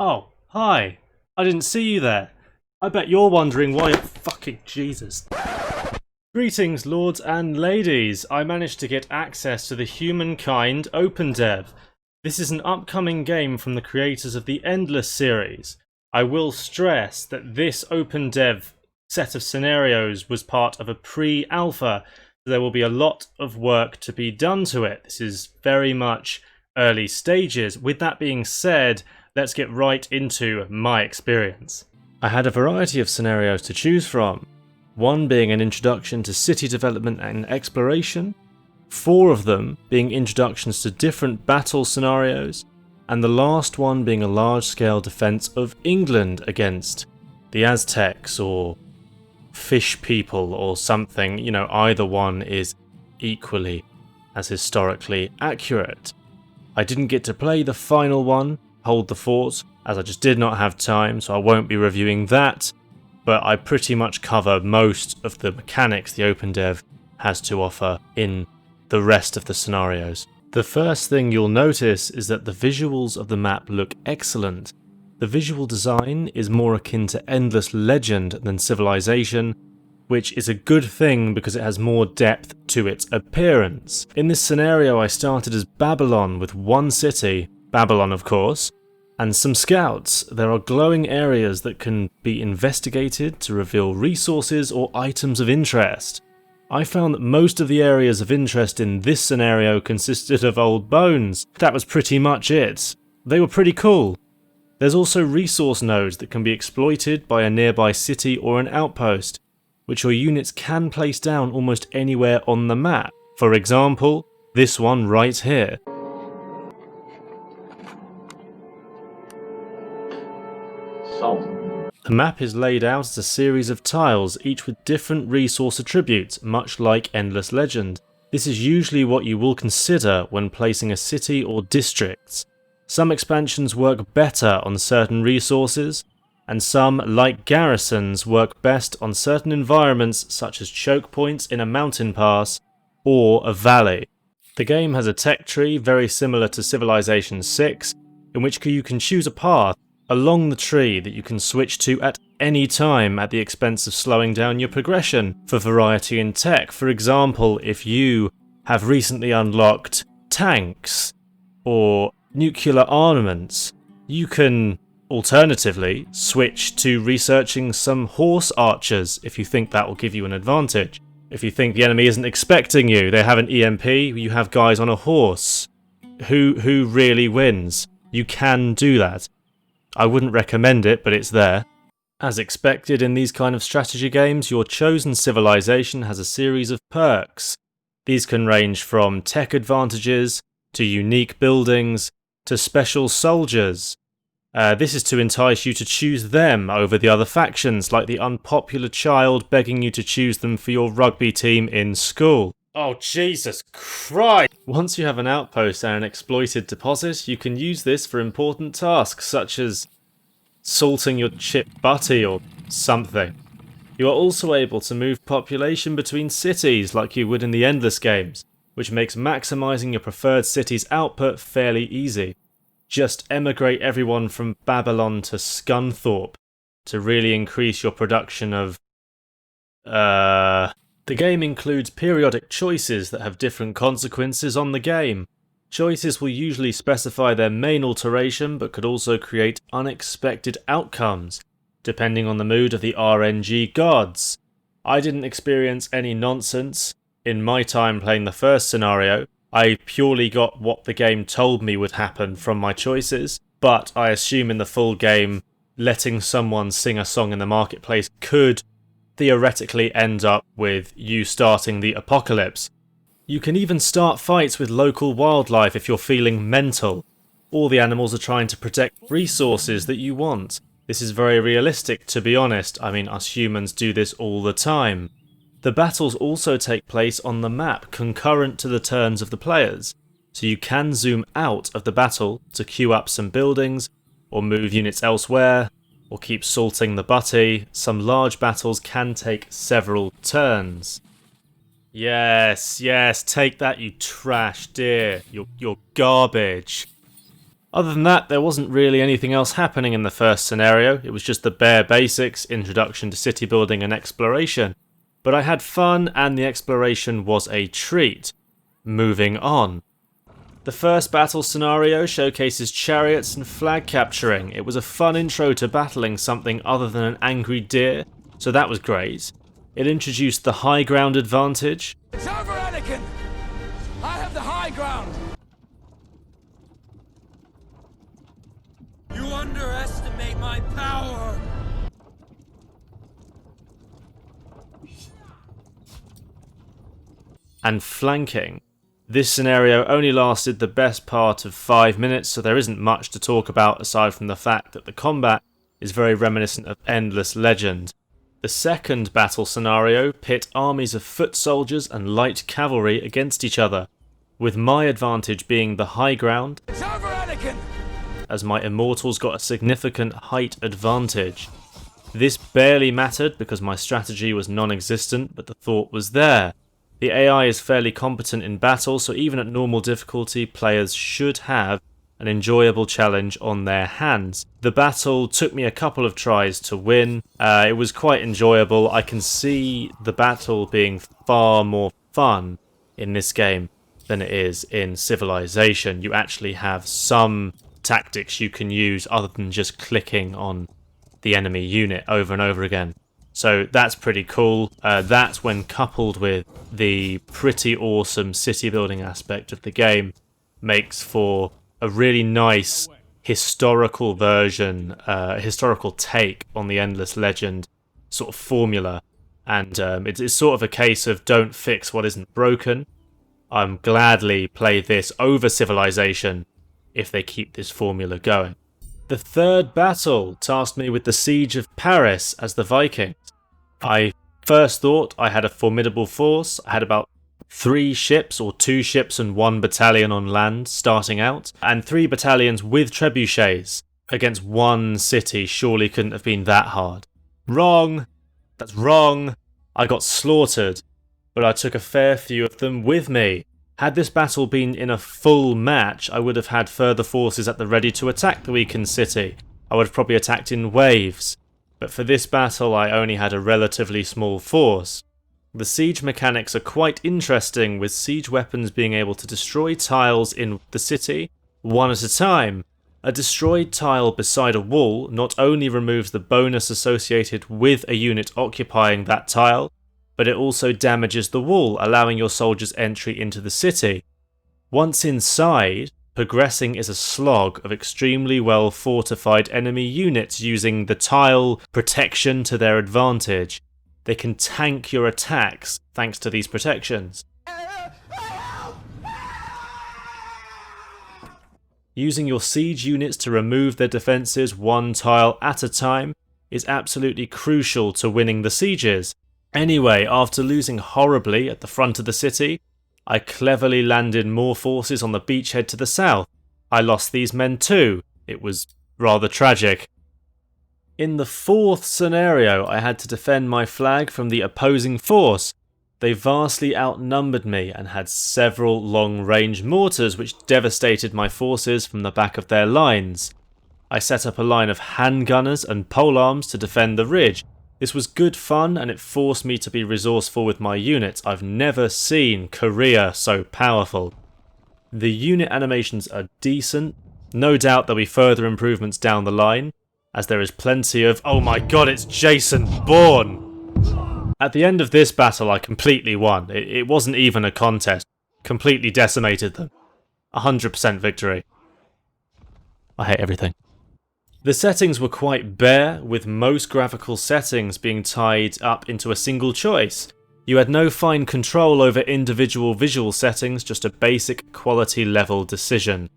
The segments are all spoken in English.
Oh, hi. I didn't see you there. I bet you're wondering why. Fucking Jesus. Greetings, lords and ladies. I managed to get access to the Humankind OpenDev. This is an upcoming game from the creators of the Endless series. I will stress that this OpenDev set of scenarios was part of a pre-alpha. There will be a lot of work to be done to it. This is very much early stages. With that being said, let's get right into my experience. I had a variety of scenarios to choose from, one being an introduction to city development and exploration, 4 of them being introductions to different battle scenarios, and the last one being a large-scale defense of England against the Aztecs or fish people or something. You know, either one is equally as historically accurate. I didn't get to play the final one, Hold the Fort, as I just did not have time, so I won't be reviewing that, but I pretty much cover most of the mechanics the OpenDev has to offer in the rest of the scenarios. The first thing you'll notice is that the visuals of the map look excellent. The visual design is more akin to Endless Legend than Civilization, which is a good thing because it has more depth to its appearance. In this scenario I started as Babylon with one city, Babylon of course, and some scouts. There are glowing areas that can be investigated to reveal resources or items of interest. I found that most of the areas of interest in this scenario consisted of old bones. That was pretty much it. They were pretty cool. There's also resource nodes that can be exploited by a nearby city or an outpost, which your units can place down almost anywhere on the map. For example, this one right here. The map is laid out as a series of tiles, each with different resource attributes, much like Endless Legend. This is usually what you will consider when placing a city or districts. Some expansions work better on certain resources, and some, like garrisons, work best on certain environments such as choke points in a mountain pass or a valley. The game has a tech tree very similar to Civilization 6, in which you can choose a path along the tree that you can switch to at any time at the expense of slowing down your progression for variety in tech. For example, if you have recently unlocked tanks or nuclear armaments, you can alternatively switch to researching some horse archers if you think that will give you an advantage. If you think the enemy isn't expecting you, they have an EMP, you have guys on a horse. Who really wins? You can do that. I wouldn't recommend it, but it's there. As expected in these kind of strategy games, your chosen civilization has a series of perks. These can range from tech advantages, to unique buildings, to special soldiers. This is to entice you to choose them over the other factions, like the unpopular child begging you to choose them for your rugby team in school. Oh, Jesus Christ! Once you have an outpost and an exploited deposit, you can use this for important tasks, such as salting your chip butty or something. You are also able to move population between cities like you would in the Endless games, which makes maximising your preferred city's output fairly easy. Just emigrate everyone from Babylon to Scunthorpe to really increase your production of The game includes periodic choices that have different consequences on the game. Choices will usually specify their main alteration, but could also create unexpected outcomes, depending on the mood of the RNG gods. I didn't experience any nonsense in my time playing the first scenario. I purely got what the game told me would happen from my choices, but I assume in the full game, letting someone sing a song in the marketplace could theoretically end up with you starting the apocalypse. You can even start fights with local wildlife if you're feeling mental. All the animals are trying to protect resources that you want. This is very realistic, to be honest. I mean, us humans do this all the time. The battles also take place on the map, concurrent to the turns of the players, so you can zoom out of the battle to queue up some buildings, or move units elsewhere, or keep salting the butty. Some large battles can take several turns. Yes, take that, you trash deer. You're garbage. Other than that, there wasn't really anything else happening in the first scenario. It was just the bare basics, introduction to city building and exploration. But I had fun and the exploration was a treat. Moving on. The first battle scenario showcases chariots and flag capturing. It was a fun intro to battling something other than an angry deer, so that was great. It introduced the high ground advantage. It's over, Anakin! I have the high ground! You underestimate my power! And flanking. This scenario only lasted the best part of 5 minutes, so there isn't much to talk about aside from the fact that the combat is very reminiscent of Endless Legend. The second battle scenario pit armies of foot soldiers and light cavalry against each other, with my advantage being the high ground, It's over, Anakin! as my immortals got a significant height advantage. This barely mattered because my strategy was non-existent, but the thought was there. The AI is fairly competent in battle, so even at normal difficulty, players should have an enjoyable challenge on their hands. The battle took me a couple of tries to win. It was quite enjoyable. I can see the battle being far more fun in this game than it is in Civilization. You actually have some tactics you can use other than just clicking on the enemy unit over and over again. So that's pretty cool. That, when coupled with the pretty awesome city building aspect of the game, makes for a really nice historical version, historical take on the Endless Legend sort of formula. And it's sort of a case of don't fix what isn't broken. I'm gladly play this over Civilization if they keep this formula going. The third battle tasked me with the Siege of Paris as the Vikings. I first thought I had a formidable force. I had about 3 ships, or 2 ships and 1 battalion on land starting out, and 3 battalions with trebuchets against 1 city. Surely couldn't have been that hard. Wrong! That's wrong! I got slaughtered, but I took a fair few of them with me. Had this battle been in a full match, I would have had further forces at the ready to attack the weakened city. I would have probably attacked in waves. But for this battle I only had a relatively small force. The siege mechanics are quite interesting, with siege weapons being able to destroy tiles in the city, one at a time. A destroyed tile beside a wall not only removes the bonus associated with a unit occupying that tile, but it also damages the wall, allowing your soldiers entry into the city. Once inside, progressing is a slog of extremely well fortified enemy units using the tile protection to their advantage. They can tank your attacks thanks to these protections. Using your siege units to remove their defences 1 tile at a time is absolutely crucial to winning the sieges. Anyway, after losing horribly at the front of the city, I cleverly landed more forces on the beachhead to the south. I lost these men too. It was rather tragic. In the fourth scenario, I had to defend my flag from the opposing force. They vastly outnumbered me and had several long-range mortars which devastated my forces from the back of their lines. I set up a line of handgunners and polearms to defend the ridge. This was good fun and it forced me to be resourceful with my units. I've never seen Korea so powerful. The unit animations are decent. No doubt there'll be further improvements down the line, as there is plenty of— oh my god, it's Jason Bourne! At the end of this battle I completely won. It wasn't even a contest. Completely decimated them. 100% victory. I hate everything. The settings were quite bare, with most graphical settings being tied up into a single choice. You had no fine control over individual visual settings, just a basic quality level decision.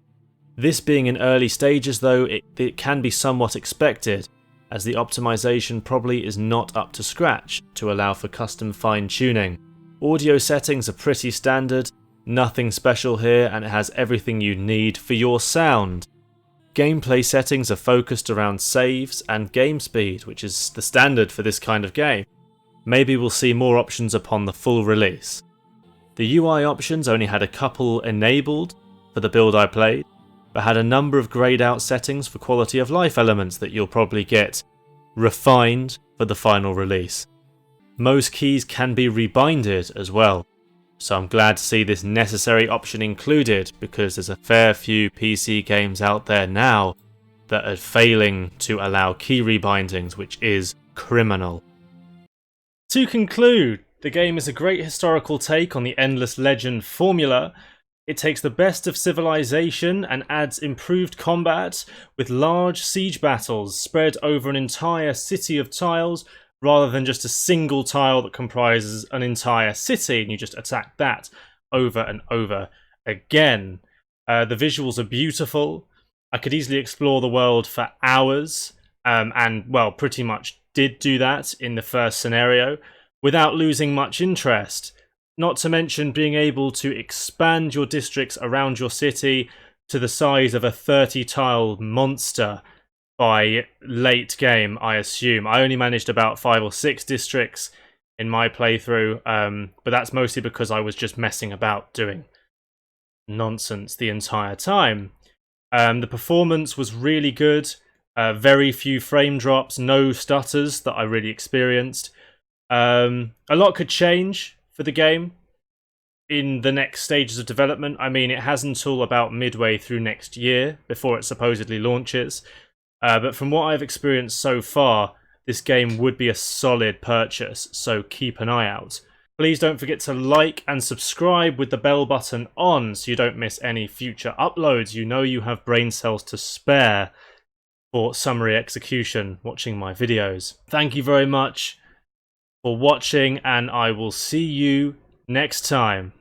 This being in early stages though, it can be somewhat expected, as the optimization probably is not up to scratch to allow for custom fine-tuning. Audio settings are pretty standard, nothing special here, and it has everything you need for your sound. Gameplay settings are focused around saves and game speed, which is the standard for this kind of game. Maybe we'll see more options upon the full release. The UI options only had a couple enabled for the build I played. but had a number of greyed out settings for quality of life elements that you'll probably get refined for the final release. Most keys can be rebinded as well, so I'm glad to see this necessary option included, because there's a fair few PC games out there now that are failing to allow key rebindings, which is criminal. To conclude, the game is a great historical take on the Endless Legend formula. It takes the best of Civilization and adds improved combat with large siege battles spread over an entire city of tiles rather than just a single tile that comprises an entire city and you just attack that over and over again. The visuals are beautiful. I could easily explore the world for hours, and well, pretty much did do that in the first scenario without losing much interest. Not to mention being able to expand your districts around your city to the size of a 30-tile monster by late game, I assume. I only managed about 5 or 6 districts in my playthrough, but that's mostly because I was just messing about doing nonsense the entire time. The performance was really good, very few frame drops, no stutters that I really experienced. A lot could change for the game in the next stages of development. I mean, it has until about midway through next year before it supposedly launches. But from what I've experienced so far, this game would be a solid purchase, so keep an eye out. Please don't forget to like and subscribe with the bell button on so you don't miss any future uploads. You know you have brain cells to spare for summary execution watching my videos. Thank you very much for watching, and I will see you next time.